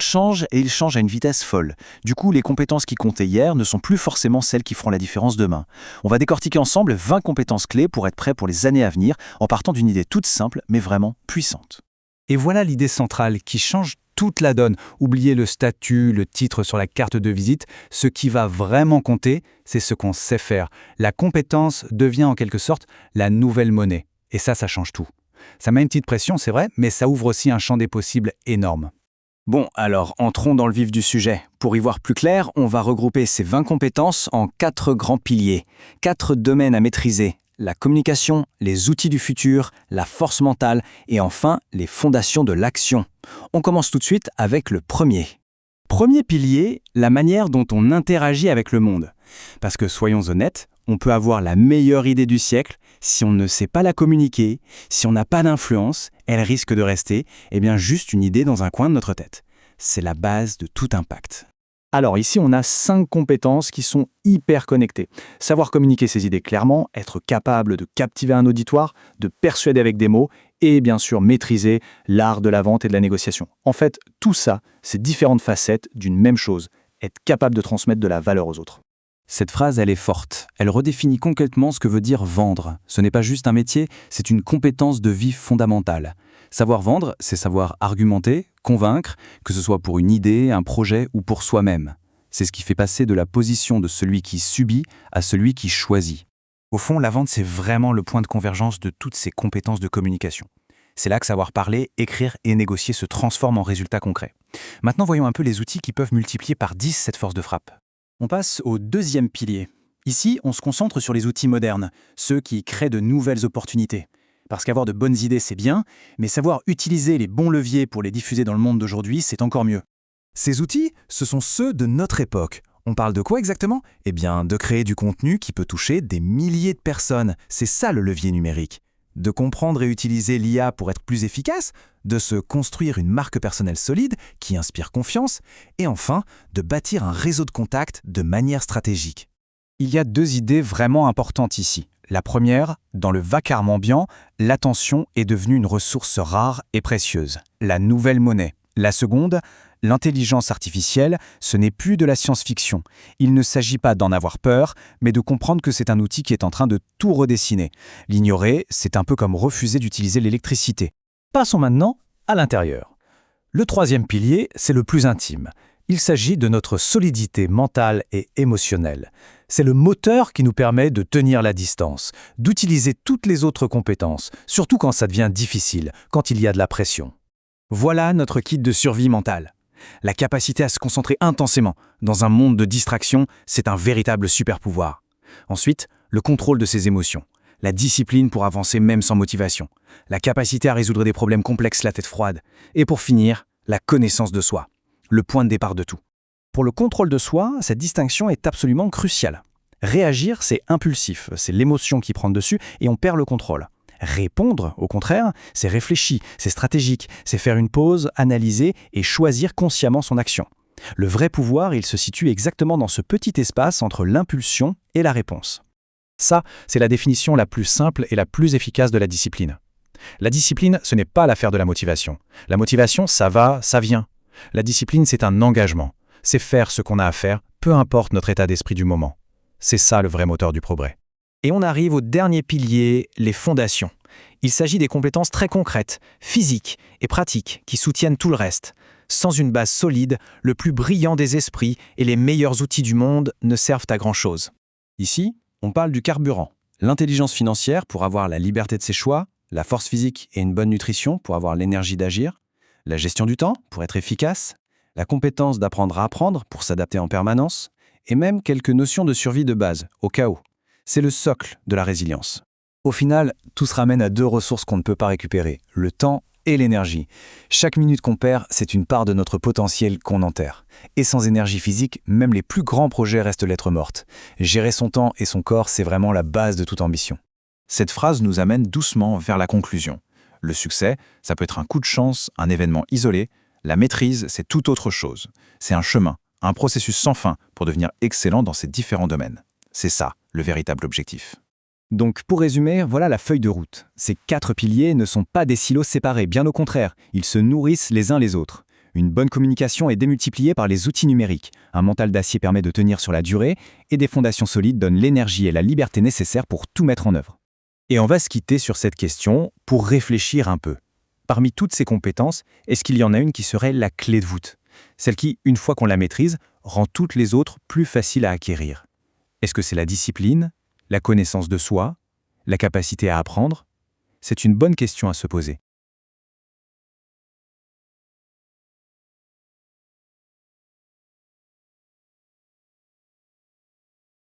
Change et il change à une vitesse folle. Du coup, les compétences qui comptaient hier ne sont plus forcément celles qui feront la différence demain. On va décortiquer ensemble 20 compétences clés pour être prêt pour les années à venir en partant d'une idée toute simple mais vraiment puissante. Et voilà l'idée centrale qui change toute la donne. Oubliez le statut, le titre sur la carte de visite. Ce qui va vraiment compter, c'est ce qu'on sait faire. La compétence devient en quelque sorte la nouvelle monnaie. Et ça change tout. Ça met une petite pression, c'est vrai, mais ça ouvre aussi un champ des possibles énorme. Bon, alors entrons dans le vif du sujet. Pour y voir plus clair, on va regrouper ces 20 compétences en 4 grands piliers, 4 domaines à maîtriser. La communication, les outils du futur, la force mentale et enfin les fondations de l'action. On commence tout de suite avec le premier. Premier pilier, la manière dont on interagit avec le monde. Parce que soyons honnêtes, on peut avoir la meilleure idée du siècle, si on ne sait pas la communiquer, si on n'a pas d'influence, elle risque de rester juste une idée dans un coin de notre tête. C'est la base de tout impact. Alors ici, on a 5 compétences qui sont hyper connectées. Savoir communiquer ses idées clairement, être capable de captiver un auditoire, de persuader avec des mots et bien sûr maîtriser l'art de la vente et de la négociation. En fait, tout ça, c'est différentes facettes d'une même chose, être capable de transmettre de la valeur aux autres. Cette phrase, elle est forte. Elle redéfinit complètement ce que veut dire vendre. Ce n'est pas juste un métier, c'est une compétence de vie fondamentale. Savoir vendre, c'est savoir argumenter, convaincre, que ce soit pour une idée, un projet ou pour soi-même. C'est ce qui fait passer de la position de celui qui subit à celui qui choisit. Au fond, la vente, c'est vraiment le point de convergence de toutes ces compétences de communication. C'est là que savoir parler, écrire et négocier se transforment en résultats concrets. Maintenant, voyons un peu les outils qui peuvent multiplier par 10 cette force de frappe. On passe au deuxième pilier. Ici, on se concentre sur les outils modernes, ceux qui créent de nouvelles opportunités. Parce qu'avoir de bonnes idées, c'est bien, mais savoir utiliser les bons leviers pour les diffuser dans le monde d'aujourd'hui, c'est encore mieux. Ces outils, ce sont ceux de notre époque. On parle de quoi exactement ? Eh bien, de créer du contenu qui peut toucher des milliers de personnes. C'est ça le levier numérique. De comprendre et utiliser l'IA pour être plus efficace, de se construire une marque personnelle solide qui inspire confiance, et enfin, de bâtir un réseau de contacts de manière stratégique. Il y a 2 idées vraiment importantes ici. La première, dans le vacarme ambiant, l'attention est devenue une ressource rare et précieuse, la nouvelle monnaie. La seconde, l'intelligence artificielle, ce n'est plus de la science-fiction. Il ne s'agit pas d'en avoir peur, mais de comprendre que c'est un outil qui est en train de tout redessiner. L'ignorer, c'est un peu comme refuser d'utiliser l'électricité. Passons maintenant à l'intérieur. Le troisième pilier, c'est le plus intime. Il s'agit de notre solidité mentale et émotionnelle. C'est le moteur qui nous permet de tenir la distance, d'utiliser toutes les autres compétences, surtout quand ça devient difficile, quand il y a de la pression. Voilà notre kit de survie mentale. La capacité à se concentrer intensément dans un monde de distraction, c'est un véritable super-pouvoir. Ensuite, le contrôle de ses émotions, la discipline pour avancer même sans motivation, la capacité à résoudre des problèmes complexes la tête froide, et pour finir, la connaissance de soi, le point de départ de tout. Pour le contrôle de soi, cette distinction est absolument cruciale. Réagir, c'est impulsif, c'est l'émotion qui prend le dessus et on perd le contrôle. Répondre, au contraire, c'est réfléchi, c'est stratégique, c'est faire une pause, analyser et choisir consciemment son action. Le vrai pouvoir, il se situe exactement dans ce petit espace entre l'impulsion et la réponse. Ça, c'est la définition la plus simple et la plus efficace de la discipline. La discipline, ce n'est pas l'affaire de la motivation. La motivation, ça va, ça vient. La discipline, c'est un engagement. C'est faire ce qu'on a à faire, peu importe notre état d'esprit du moment. C'est ça le vrai moteur du progrès. Et on arrive au dernier pilier, les fondations. Il s'agit des compétences très concrètes, physiques et pratiques qui soutiennent tout le reste. Sans une base solide, le plus brillant des esprits et les meilleurs outils du monde ne servent à grand-chose. Ici, on parle du carburant. L'intelligence financière pour avoir la liberté de ses choix, la force physique et une bonne nutrition pour avoir l'énergie d'agir, la gestion du temps pour être efficace, la compétence d'apprendre à apprendre pour s'adapter en permanence, et même quelques notions de survie de base, au cas où. C'est le socle de la résilience. Au final, tout se ramène à 2 ressources qu'on ne peut pas récupérer, le temps et l'énergie. Chaque minute qu'on perd, c'est une part de notre potentiel qu'on enterre. Et sans énergie physique, même les plus grands projets restent lettre morte. Gérer son temps et son corps, c'est vraiment la base de toute ambition. Cette phrase nous amène doucement vers la conclusion. Le succès, ça peut être un coup de chance, un événement isolé. La maîtrise, c'est tout autre chose. C'est un chemin, un processus sans fin pour devenir excellent dans ces différents domaines. C'est ça, le véritable objectif. Donc pour résumer, voilà la feuille de route. Ces 4 piliers ne sont pas des silos séparés, bien au contraire, ils se nourrissent les uns les autres. Une bonne communication est démultipliée par les outils numériques. Un mental d'acier permet de tenir sur la durée et des fondations solides donnent l'énergie et la liberté nécessaires pour tout mettre en œuvre. Et on va se quitter sur cette question pour réfléchir un peu. Parmi toutes ces compétences, est-ce qu'il y en a une qui serait la clé de voûte? Celle qui, une fois qu'on la maîtrise, rend toutes les autres plus faciles à acquérir. Est-ce que c'est la discipline, la connaissance de soi, la capacité à apprendre? C'est une bonne question à se poser.